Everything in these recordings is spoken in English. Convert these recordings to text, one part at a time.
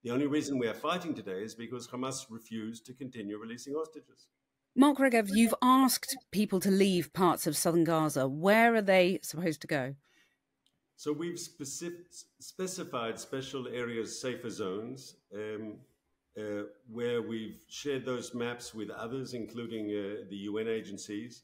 The only reason we are fighting today is because Hamas refused to continue releasing hostages. Mark Regev, you've asked people to leave parts of southern Gaza. Where are they supposed to go? So we've specified special areas, safer zones, where we've shared those maps with others, including the UN agencies,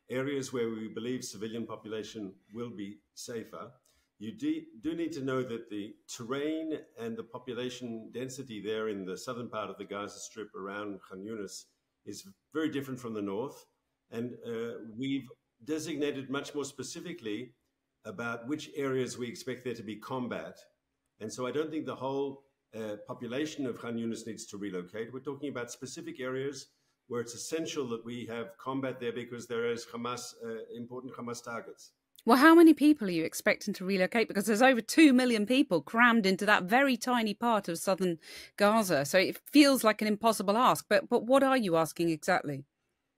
areas where we believe civilian population will be safer. You do need to know that the terrain and the population density there in the southern part of the Gaza Strip around Khan Yunis is very different from the north. And we've designated much more specifically about which areas we expect there to be combat. And so I don't think the whole population of Khan Yunis needs to relocate. We're talking about specific areas where it's essential that we have combat there because there is important Hamas targets. Well, how many people are you expecting to relocate? Because there's over 2 million people crammed into that very tiny part of southern Gaza. So it feels like an impossible ask. But what are you asking exactly?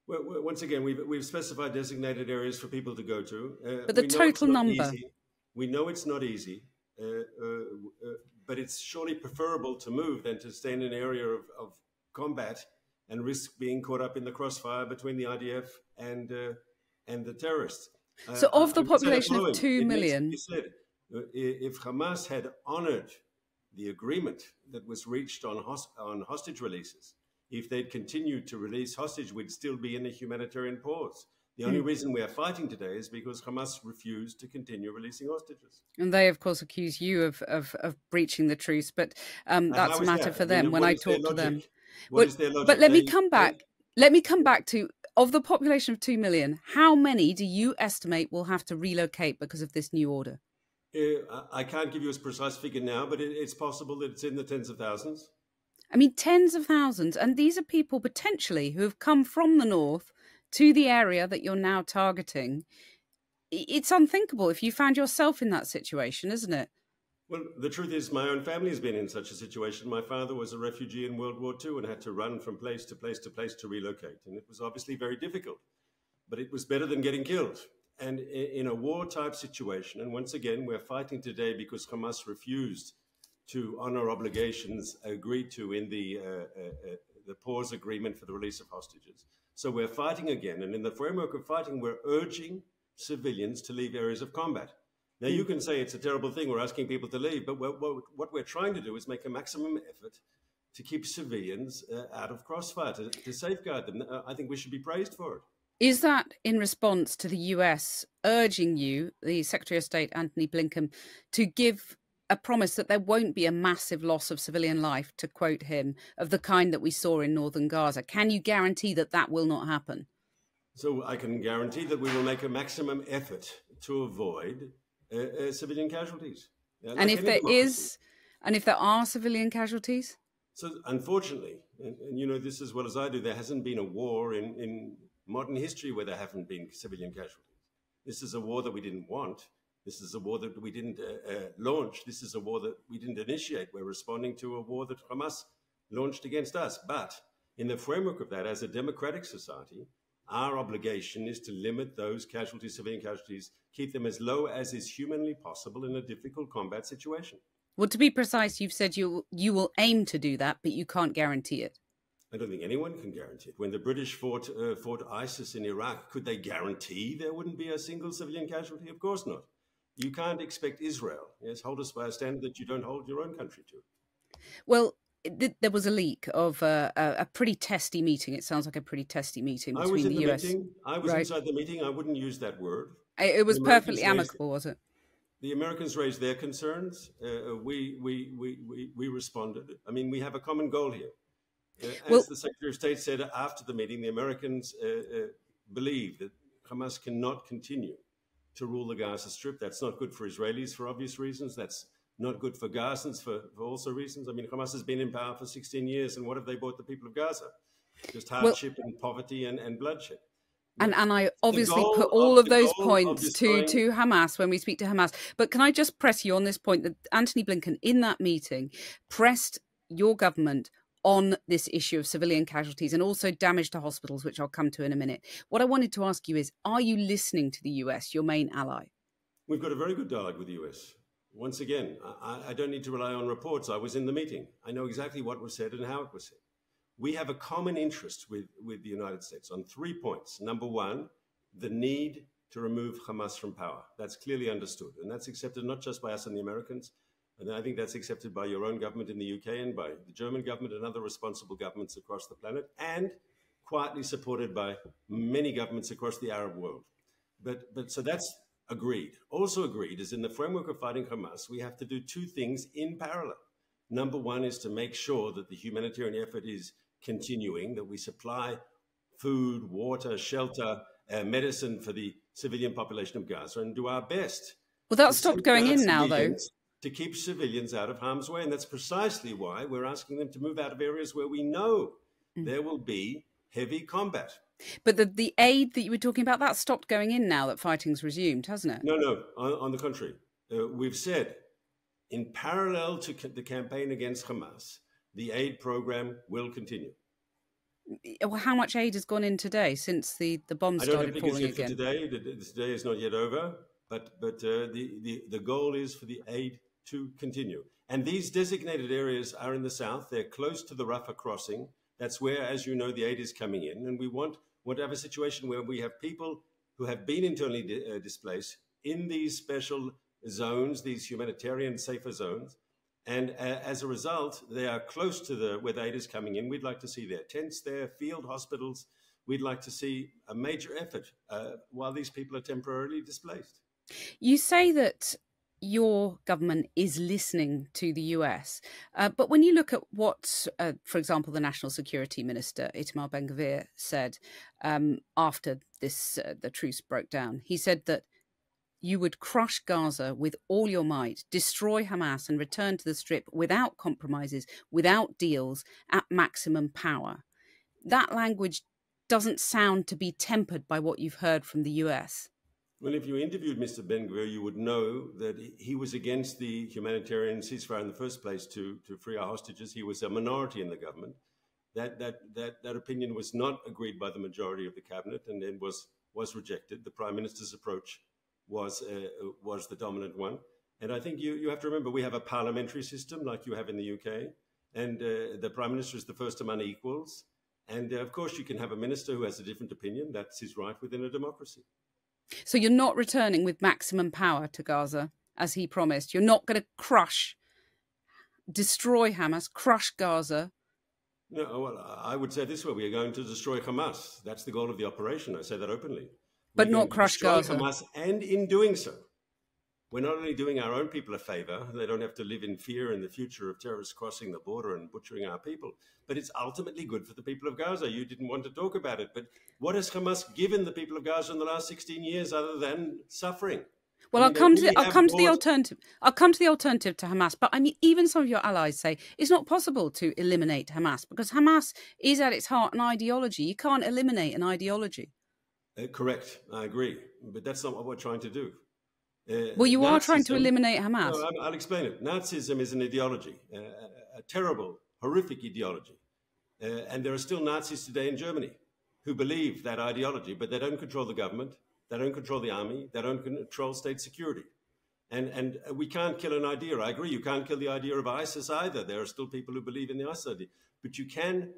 Well, once again, we've specified designated areas for people to go to. But the total number? Easy. We know it's not easy, but it's surely preferable to move than to stay in an area of combat and risk being caught up in the crossfire between the IDF and the terrorists. So of the population of 2 million... If Hamas had honored the agreement that was reached on hostage releases, if they'd continued to release hostage, we'd still be in a humanitarian pause. The only reason we are fighting today is because Hamas refused to continue releasing hostages. And they, of course, accuse you of breaching the truce, but that's a matter for them when I talk to them. What is their logic? But let me come back. Let me come back to, of the population of 2 million, how many do you estimate will have to relocate because of this new order? I can't give you a precise figure now, but it's possible that it's in the tens of thousands. I mean, tens of thousands. And these are people potentially who have come from the north to the area that you're now targeting. It's unthinkable if you found yourself in that situation, isn't it? Well, the truth is my own family has been in such a situation. My father was a refugee in World War II and had to run from place to place to place to relocate. And it was obviously very difficult, but it was better than getting killed. And in a war-type situation, and once again, we're fighting today because Hamas refused to honor obligations agreed to in the pause agreement for the release of hostages. So we're fighting again. And in the framework of fighting, we're urging civilians to leave areas of combat. Now, you can say it's a terrible thing, we're asking people to leave, but what we're trying to do is make a maximum effort to keep civilians out of crossfire, to safeguard them. I think we should be praised for it. Is that in response to the US urging you, the Secretary of State, Antony Blinken, to give a promise that there won't be a massive loss of civilian life, to quote him, of the kind that we saw in northern Gaza? Can you guarantee that that will not happen? So I can guarantee that we will make a maximum effort to avoid civilian casualties. And if there are civilian casualties? So unfortunately, and you know this as well as I do, there hasn't been a war in modern history where there haven't been civilian casualties. This is a war that we didn't want. This is a war that we didn't launch. This is a war that we didn't initiate. We're responding to a war that Hamas launched against us. But in the framework of that, as a democratic society, our obligation is to limit those casualties, civilian casualties, keep them as low as is humanly possible in a difficult combat situation. Well, to be precise, you've said you will aim to do that, but you can't guarantee it. I don't think anyone can guarantee it. When the British fought ISIS in Iraq, could they guarantee there wouldn't be a single civilian casualty? Of course not. You can't expect Israel, hold us by a standard that you don't hold your own country to. Well, there was a leak of a pretty testy meeting. It sounds like a pretty testy meeting between the US. I was inside the meeting. I wouldn't use that word. It was perfectly amicable, was it? The Americans raised their concerns. We responded. I mean, we have a common goal here. As the Secretary of State said after the meeting, the Americans believe that Hamas cannot continue to rule the Gaza Strip. That's not good for Israelis for obvious reasons. That's not good for Gazans for also reasons. I mean, Hamas has been in power for 16 years, and what have they brought the people of Gaza? Just hardship and poverty and bloodshed. And I obviously put all of those points to Hamas when we speak to Hamas. But can I just press you on this point that Antony Blinken, in that meeting, pressed your government on this issue of civilian casualties and also damage to hospitals, which I'll come to in a minute. What I wanted to ask you is, are you listening to the US, your main ally? We've got a very good dialogue with the US. Once again, I don't need to rely on reports. I was in the meeting. I know exactly what was said and how it was said. We have a common interest with the United States on 3 points. Number one, the need to remove Hamas from power. That's clearly understood. And that's accepted not just by us and the Americans, and I think that's accepted by your own government in the UK and by the German government and other responsible governments across the planet, and quietly supported by many governments across the Arab world. But so that's agreed. Also agreed is in the framework of fighting Hamas, we have to do two things in parallel. Number one is to make sure that the humanitarian effort is continuing, that we supply food, water, shelter, medicine for the civilian population of Gaza, and do our best. Well, that's stopped going in now, though. To keep civilians out of harm's way. And that's precisely why we're asking them to move out of areas where we know there will be heavy combat. But the aid that you were talking about, that's stopped going in now that fighting's resumed, hasn't it? No, on the contrary. We've said, in parallel to the campaign against Hamas, the aid program will continue. Well, how much aid has gone in today since the bombs started falling again? I don't have figures yet for today. Today is not yet over, but the goal is for the aid to continue. And these designated areas are in the south. They're close to the Rafah crossing. That's where, as you know, the aid is coming in. And we want to have a situation where we have people who have been internally displaced in these special zones, these humanitarian safer zones. And as a result, they are close to where the aid is coming in. We'd like to see their tents there, field hospitals. We'd like to see a major effort while these people are temporarily displaced. You say that your government is listening to the US, but when you look at what, for example, the National Security Minister, Itamar Ben-Gvir, said after the truce broke down, he said that you would crush Gaza with all your might, destroy Hamas and return to the Strip without compromises, without deals, at maximum power. That language doesn't sound to be tempered by what you've heard from the US. Well, if you interviewed Mr. Ben-Gvir, you would know that he was against the humanitarian ceasefire in the first place to free our hostages. He was a minority in the government. That opinion was not agreed by the majority of the cabinet and then was rejected. The Prime Minister's approach was the dominant one. And I think you have to remember we have a parliamentary system like you have in the UK. And the Prime Minister is the first among equals. And of course, you can have a minister who has a different opinion. That's his right within a democracy. So you're not returning with maximum power to Gaza, as he promised. You're not going to destroy Hamas, crush Gaza. No, well, I would say this way. We are going to destroy Hamas. That's the goal of the operation. I say that openly. But not crush Gaza. Hamas, and in doing so, we're not only doing our own people a favor, they don't have to live in fear in the future of terrorists crossing the border and butchering our people, but it's ultimately good for the people of Gaza. You didn't want to talk about it, but what has Hamas given the people of Gaza in the last 16 years other than suffering? Well, I'll come to the alternative. I'll come to the alternative to Hamas. But I mean, even some of your allies say it's not possible to eliminate Hamas because Hamas is at its heart an ideology. You can't eliminate an ideology. Correct. I agree. But that's not what we're trying to do. Well, you are trying to eliminate Hamas. No, I'll explain it. Nazism is an ideology, a terrible, horrific ideology. And there are still Nazis today in Germany who believe that ideology, but they don't control the government, they don't control the army, they don't control state security. And we can't kill an idea. I agree, you can't kill the idea of ISIS either. There are still people who believe in the ISIS idea. But you can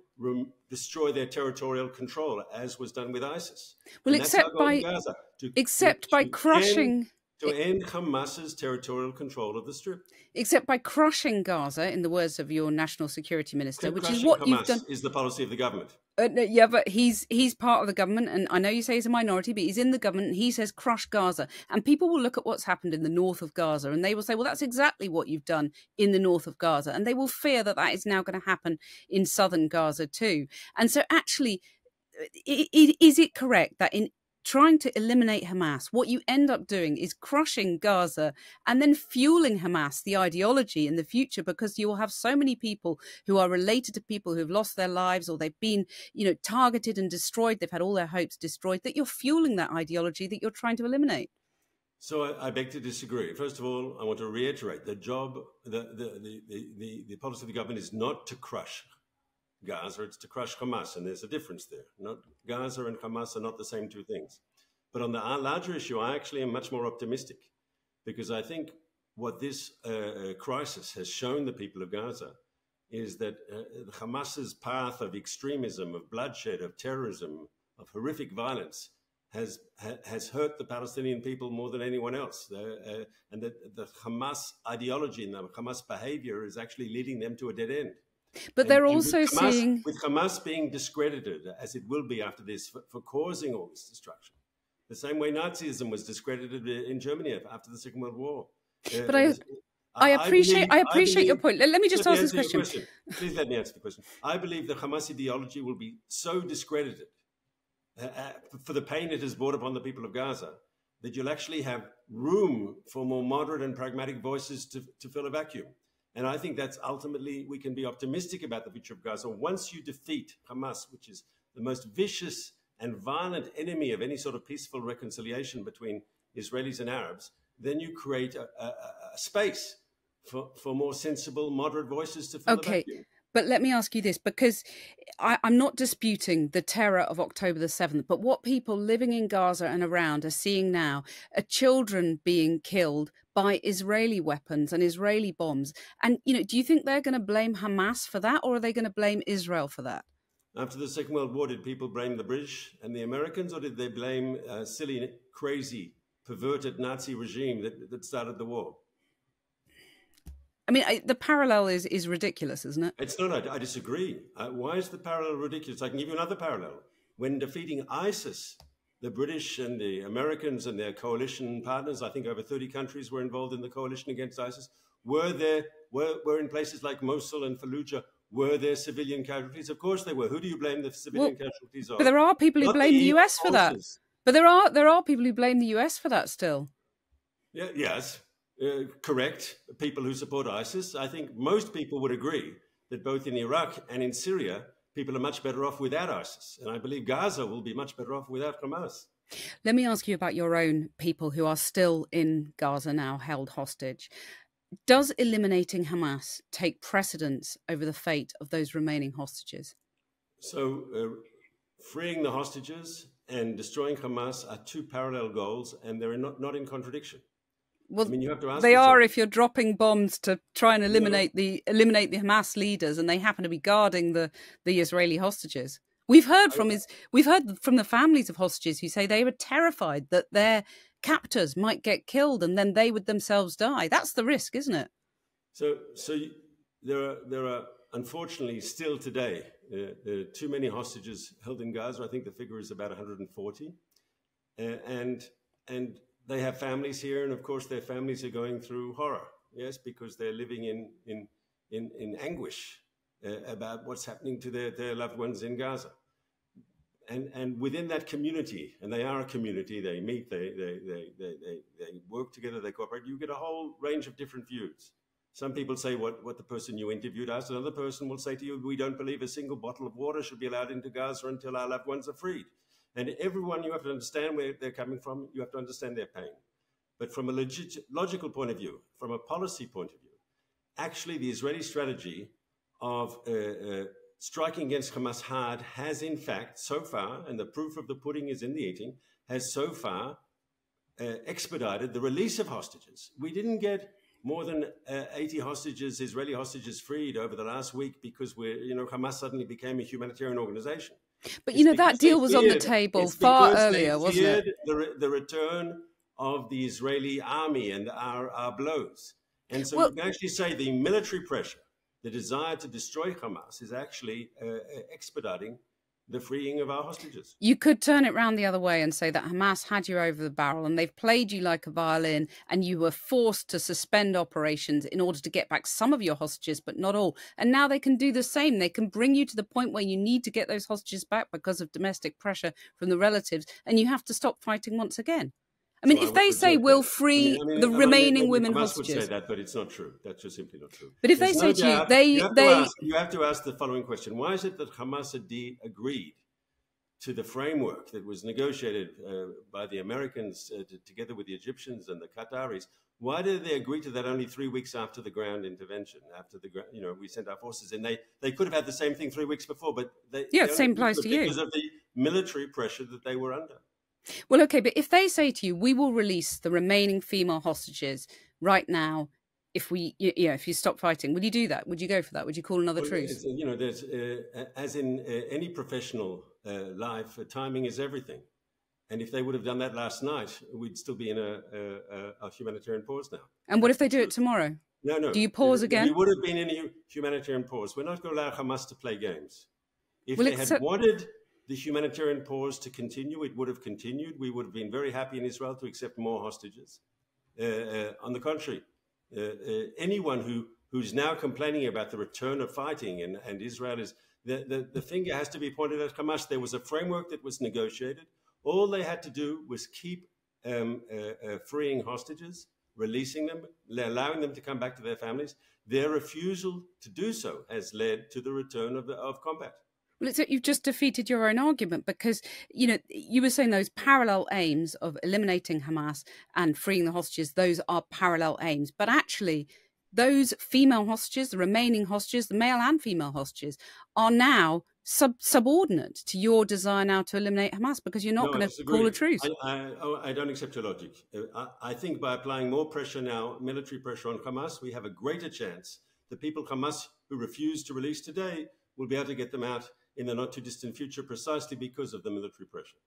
destroy their territorial control, as was done with ISIS. Well, except by crushing... To end Hamas's territorial control of the Strip. Except by crushing Gaza, in the words of your National Security Minister, which is what you've done. Is the policy of the government. Yeah, but he's part of the government, and I know you say he's a minority, but he's in the government, and he says crush Gaza. And people will look at what's happened in the north of Gaza, and they will say, well, that's exactly what you've done in the north of Gaza. And they will fear that is now going to happen in southern Gaza too. And so actually, is it correct that in trying to eliminate Hamas, what you end up doing is crushing Gaza and then fueling Hamas, the ideology in the future, because you will have so many people who are related to people who've lost their lives or they've been, targeted and destroyed. They've had all their hopes destroyed, that you're fueling that ideology that you're trying to eliminate. So I beg to disagree. First of all, I want to reiterate the policy of the government is not to crush Gaza, it's to crush Hamas, and there's a difference there. Gaza and Hamas are not the same two things. But on the larger issue, I actually am much more optimistic because I think what this crisis has shown the people of Gaza is that Hamas's path of extremism, of bloodshed, of terrorism, of horrific violence has hurt the Palestinian people more than anyone else. And that the Hamas ideology and the Hamas behavior is actually leading them to a dead end. But they're also seeing... With Hamas being discredited, as it will be after this, for causing all this destruction, the same way Nazism was discredited in Germany after the Second World War. But I appreciate your point. Let me just ask this question. Please let me answer the question. I believe the Hamas ideology will be so discredited for the pain it has brought upon the people of Gaza that you'll actually have room for more moderate and pragmatic voices to fill a vacuum. And I think that's ultimately, we can be optimistic about the future of Gaza. Once you defeat Hamas, which is the most vicious and violent enemy of any sort of peaceful reconciliation between Israelis and Arabs, then you create a space for more sensible, moderate voices to fill the vacuum. But let me ask you this, because I'm not disputing the terror of October the 7th, but what people living in Gaza and around are seeing now are children being killed by Israeli weapons and Israeli bombs. And, you know, do you think they're going to blame Hamas for that, or are they going to blame Israel for that? After the Second World War, did people blame the British and the Americans, or did they blame a silly, crazy, perverted Nazi regime that started the war? I mean, the parallel is ridiculous, isn't it? It's not. I disagree. Why is the parallel ridiculous? I can give you another parallel. When defeating ISIS, the British and the Americans and their coalition partners, I think over 30 countries were involved in the coalition against ISIS, were in places like Mosul and Fallujah, were there civilian casualties? Of course they were. Who do you blame the civilian casualties on? But there are people who blame the US for that. But there are people who blame the US for that still. Yeah, yes. Correct. People who support ISIS. I think most people would agree that both in Iraq and in Syria, people are much better off without ISIS. And I believe Gaza will be much better off without Hamas. Let me ask you about your own people who are still in Gaza now, held hostage. Does eliminating Hamas take precedence over the fate of those remaining hostages? So freeing the hostages and destroying Hamas are two parallel goals, and they're not in contradiction. Well, I mean, you have to ask they are if you're dropping bombs to try and eliminate the Hamas leaders, and they happen to be guarding the Israeli hostages. We've heard from the families of hostages who say they were terrified that their captors might get killed and then they would themselves die. That's the risk, isn't it? So there are unfortunately still today too many hostages held in Gaza. I think the figure is about 140, and they have families here, and of course their families are going through horror, yes, because they're living in anguish about what's happening to their loved ones in Gaza. And within that community, and they are a community, they meet, they work together, they cooperate, you get a whole range of different views. Some people say what the person you interviewed asked. Another person will say to you, we don't believe a single bottle of water should be allowed into Gaza until our loved ones are freed. And everyone, you have to understand where they're coming from. You have to understand their pain. But from a logical point of view, from a policy point of view, actually the Israeli strategy of striking against Hamas hard has in fact so far, and the proof of the pudding is in the eating, has so far expedited the release of hostages. We didn't get more than 80 hostages, Israeli hostages, freed over the last week because Hamas suddenly became a humanitarian organization. But that deal was on the table far earlier, wasn't it? The return of the Israeli army and our blows. And so you can actually say the military pressure, the desire to destroy Hamas, is actually expediting the freeing of our hostages. You could turn it round the other way and say that Hamas had you over the barrel and they've played you like a violin and you were forced to suspend operations in order to get back some of your hostages, but not all. And now they can do the same. They can bring you to the point where you need to get those hostages back because of domestic pressure from the relatives, and you have to stop fighting once again. I mean, if they say we'll free the remaining women hostages... would say that, but it's not true. That's just simply not true. But if they say to you, you have to ask the following question. Why is it that Hamas agreed to the framework that was negotiated by the Americans together with the Egyptians and the Qataris? Why did they agree to that only 3 weeks after the ground intervention? We sent our forces in. They could have had the same thing 3 weeks before, but same applies to you. Because of the military pressure that they were under. Well, okay, but if they say to you, we will release the remaining female hostages right now, if if you stop fighting? Would you do that? Would you go for that? Would you call another truce? There's as in any professional life, timing is everything. And if they would have done that last night, we'd still be in a humanitarian pause now. And what if they do it tomorrow? No. Do you pause again? We would have been in a humanitarian pause. We're not going to allow Hamas to play games. If they had wanted the humanitarian pause to continue, it would have continued. We would have been very happy in Israel to accept more hostages. On the contrary, anyone who's now complaining about the return of fighting and Israel is the finger has to be pointed at Hamas. There was a framework that was negotiated. All they had to do was keep freeing hostages, releasing them, allowing them to come back to their families. Their refusal to do so has led to the return of combat. Well, it's that you've just defeated your own argument, because, you were saying those parallel aims of eliminating Hamas and freeing the hostages, those are parallel aims. But actually, those female hostages, the remaining hostages, the male and female hostages, are now subordinate to your desire now to eliminate Hamas, because you're not going to call a truce. I don't accept your logic. I think by applying more pressure now, military pressure on Hamas, we have a greater chance the people Hamas who refuse to release today will be able to get them out in the not too distant future, precisely because of the military pressure.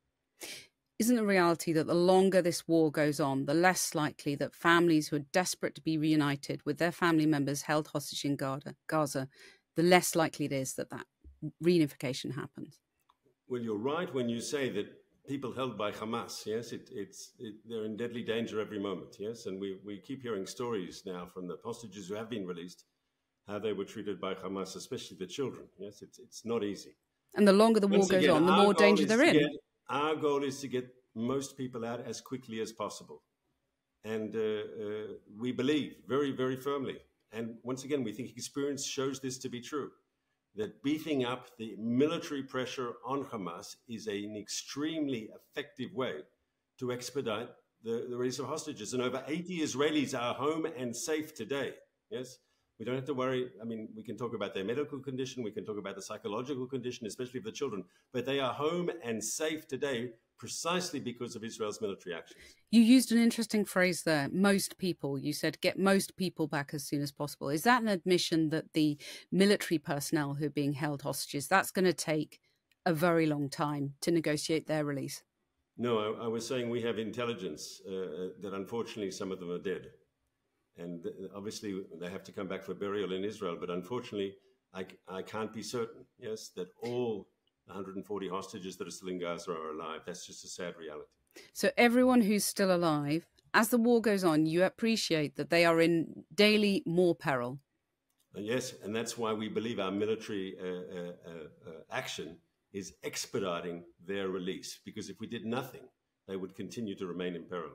Isn't the reality that the longer this war goes on, the less likely that families who are desperate to be reunited with their family members held hostage in Gaza, the less likely it is that reunification happens? Well, you're right when you say that people held by Hamas, yes, they're in deadly danger every moment, yes, and we keep hearing stories now from the hostages who have been released, how they were treated by Hamas, especially the children. Yes, it's not easy. And the longer the war goes on, the more danger they're in. Our goal is to get most people out as quickly as possible. And we believe very, very firmly, and once again, we think experience shows this to be true, that beefing up the military pressure on Hamas is an extremely effective way to expedite the release of hostages. And over 80 Israelis are home and safe today. Yes. We don't have to worry. I mean, we can talk about their medical condition. We can talk about the psychological condition, especially of the children. But they are home and safe today precisely because of Israel's military actions. You used an interesting phrase there, most people. You said get most people back as soon as possible. Is that an admission that the military personnel who are being held hostages, that's going to take a very long time to negotiate their release? No, I was saying we have intelligence that unfortunately some of them are dead. And obviously, they have to come back for burial in Israel. But unfortunately, I can't be certain, yes, that all 140 hostages that are still in Gaza are alive. That's just a sad reality. So everyone who's still alive, as the war goes on, you appreciate that they are in daily more peril. Yes, and that's why we believe our military action is expediting their release. Because if we did nothing, they would continue to remain in peril.